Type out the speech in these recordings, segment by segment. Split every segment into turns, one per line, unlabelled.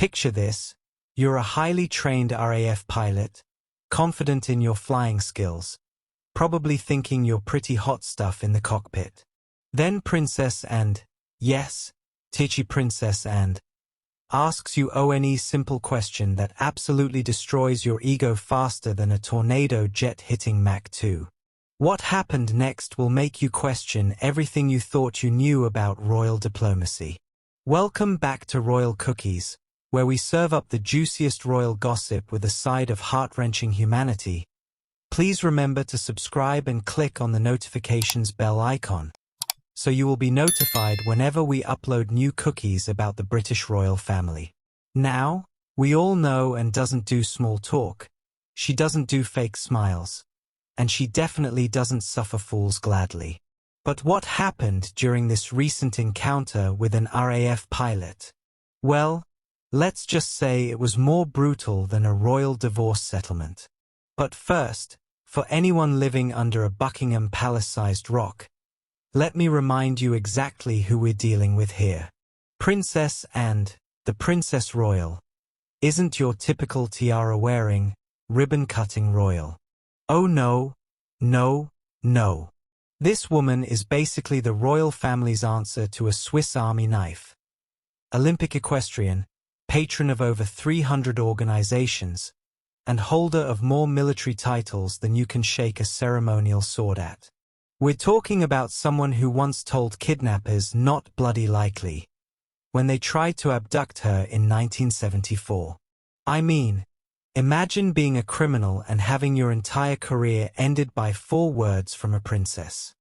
Picture this: you're a highly trained RAF pilot, confident in your flying skills, probably thinking you're pretty hot stuff in the cockpit. Then Princess and, yes, Titchy Princess and, asks you one simple question that absolutely destroys your ego faster than a tornado jet hitting Mach 2. What happened next will make you question everything you thought you knew about royal diplomacy. Welcome back to Royal Cookies, where we serve up the juiciest royal gossip with a side of heart-wrenching humanity. Please remember to subscribe and click on the notifications bell icon, so you will be notified whenever we upload new cookies about the British royal family. Now, we all know Anne doesn't do small talk, she doesn't do fake smiles, and she definitely doesn't suffer fools gladly. But what happened during this recent encounter with an RAF pilot? Well, let's just say it was more brutal than a royal divorce settlement. But first, for anyone living under a Buckingham Palace-sized rock, let me remind you exactly who we're dealing with here. Princess and the Princess Royal isn't your typical tiara-wearing, ribbon-cutting royal. Oh no, no, no. This woman is basically the royal family's answer to a Swiss Army knife. Olympic equestrian, patron of over 300 organizations, and holder of more military titles than you can shake a ceremonial sword at. We're talking about someone who once told kidnappers not bloody likely when they tried to abduct her in 1974. I mean, imagine being a criminal and having your entire career ended by 4 words from a princess.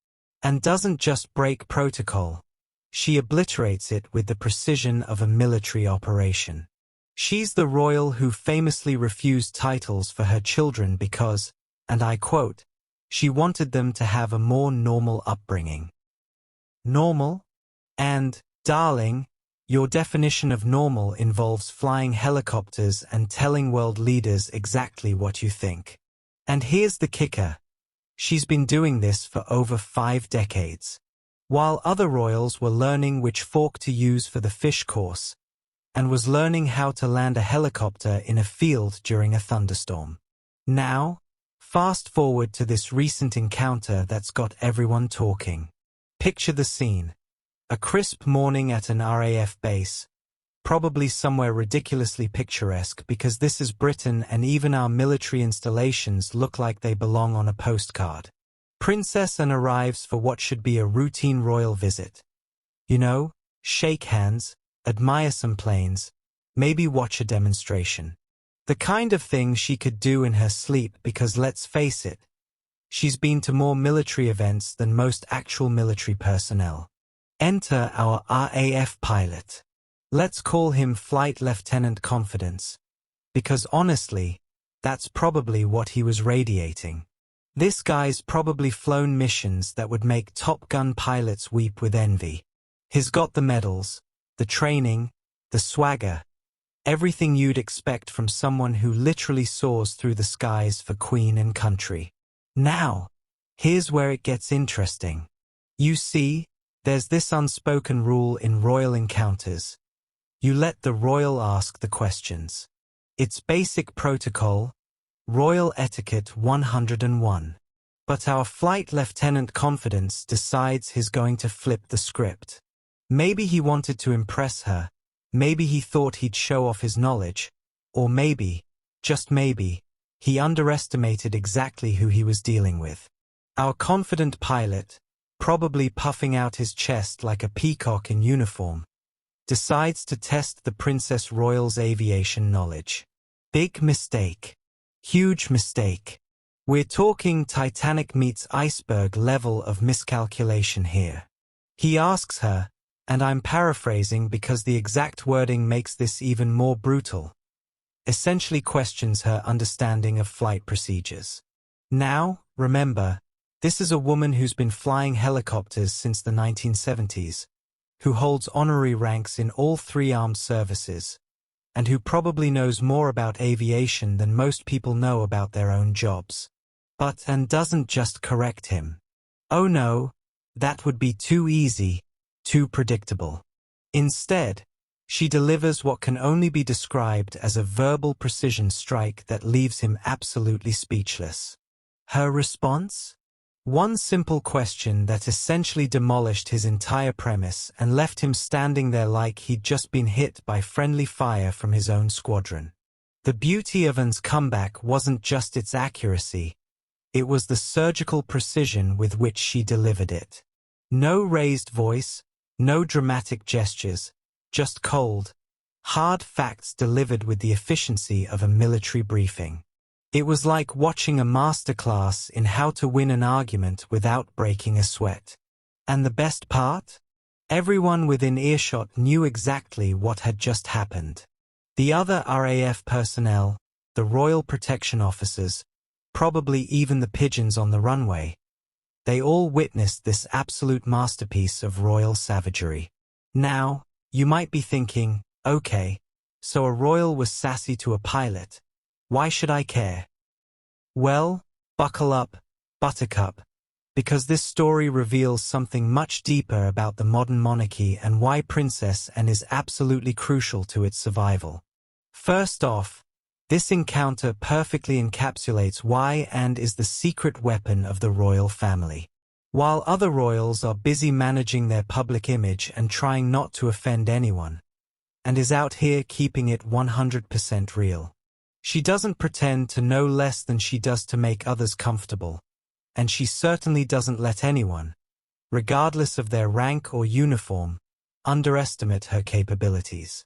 And doesn't just break protocol, she obliterates it with the precision of a military operation. She's the royal who famously refused titles for her children because, and I quote, she wanted them to have a more normal upbringing. Normal? And, darling, your definition of normal involves flying helicopters and telling world leaders exactly what you think. And here's the kicker. She's been doing this for over 5 decades. While other royals were learning which fork to use for the fish course, and was learning how to land a helicopter in a field during a thunderstorm. Now, fast forward to this recent encounter that's got everyone talking. Picture the scene. A crisp morning at an RAF base, probably somewhere ridiculously picturesque because this is Britain and even our military installations look like they belong on a postcard. Princess Anne arrives for what should be a routine royal visit. You know, shake hands, admire some planes, maybe watch a demonstration. The kind of thing she could do in her sleep because let's face it, she's been to more military events than most actual military personnel. Enter our RAF pilot. Let's call him Flight Lieutenant Confidence, because honestly, that's probably what he was radiating. This guy's probably flown missions that would make Top Gun pilots weep with envy. He's got the medals, the training, the swagger, everything you'd expect from someone who literally soars through the skies for Queen and country. Now, here's where it gets interesting. You see, there's this unspoken rule in royal encounters. You let the royal ask the questions. It's basic protocol, royal etiquette 101. But our Flight Lieutenant Confidence decides he's going to flip the script. Maybe he wanted to impress her, maybe he thought he'd show off his knowledge, or maybe, just maybe, he underestimated exactly who he was dealing with. Our confident pilot, probably puffing out his chest like a peacock in uniform, decides to test the Princess Royal's aviation knowledge. Big mistake. Huge mistake. We're talking Titanic meets iceberg level of miscalculation here. He asks her, and I'm paraphrasing because the exact wording makes this even more brutal, essentially questions her understanding of flight procedures. Now, remember, this is a woman who's been flying helicopters since the 1970s, who holds honorary ranks in all 3 armed services, and who probably knows more about aviation than most people know about their own jobs. But Anne doesn't just correct him. Oh no, that would be too easy, too predictable. Instead, She delivers what can only be described as a verbal precision strike that leaves him absolutely speechless. Her response? One simple question that essentially demolished his entire premise and left him standing there like he'd just been hit by friendly fire from his own squadron. The beauty of Anne's comeback wasn't just its accuracy, it was the surgical precision with which she delivered it. No raised voice, no dramatic gestures, just cold, hard facts delivered with the efficiency of a military briefing. It was like watching a masterclass in how to win an argument without breaking a sweat. And the best part? Everyone within earshot knew exactly what had just happened. The other RAF personnel, the Royal Protection Officers, probably even the pigeons on the runway. They all witnessed this absolute masterpiece of royal savagery. Now, you might be thinking, okay, so a royal was sassy to a pilot. Why should I care? Well, buckle up, Buttercup, because this story reveals something much deeper about the modern monarchy and why Princess Anne is absolutely crucial to its survival. First off, this encounter perfectly encapsulates why Anne is the secret weapon of the royal family. While other royals are busy managing their public image and trying not to offend anyone, Anne is out here keeping it 100% real. She doesn't pretend to know less than she does to make others comfortable, and she certainly doesn't let anyone, regardless of their rank or uniform, underestimate her capabilities.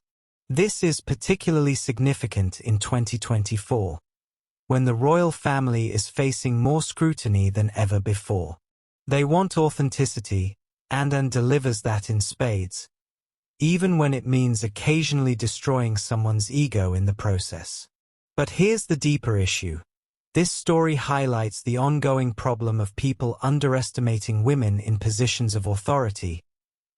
This is particularly significant in 2024, when the royal family is facing more scrutiny than ever before. They want authenticity, and Anne delivers that in spades, even when it means occasionally destroying someone's ego in the process. But here's the deeper issue. This story highlights the ongoing problem of people underestimating women in positions of authority,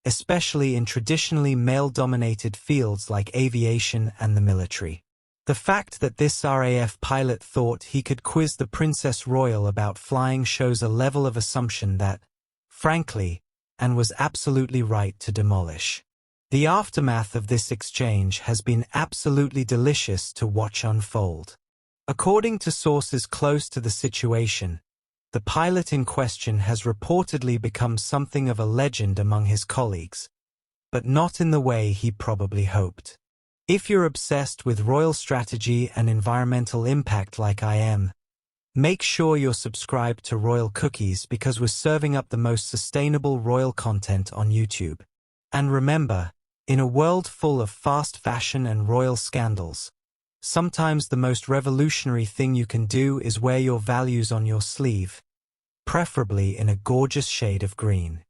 especially in traditionally male-dominated fields like aviation and the military. The fact that this RAF pilot thought he could quiz the Princess Royal about flying shows a level of assumption that, frankly, Anne was absolutely right to demolish. The aftermath of this exchange has been absolutely delicious to watch unfold. According to sources close to the situation, the pilot in question has reportedly become something of a legend among his colleagues, but not in the way he probably hoped. If you're obsessed with royal strategy and environmental impact like I am, make sure you're subscribed to Royal Cookies because we're serving up the most sustainable royal content on YouTube. And remember, in a world full of fast fashion and royal scandals, sometimes the most revolutionary thing you can do is wear your values on your sleeve, preferably in a gorgeous shade of green.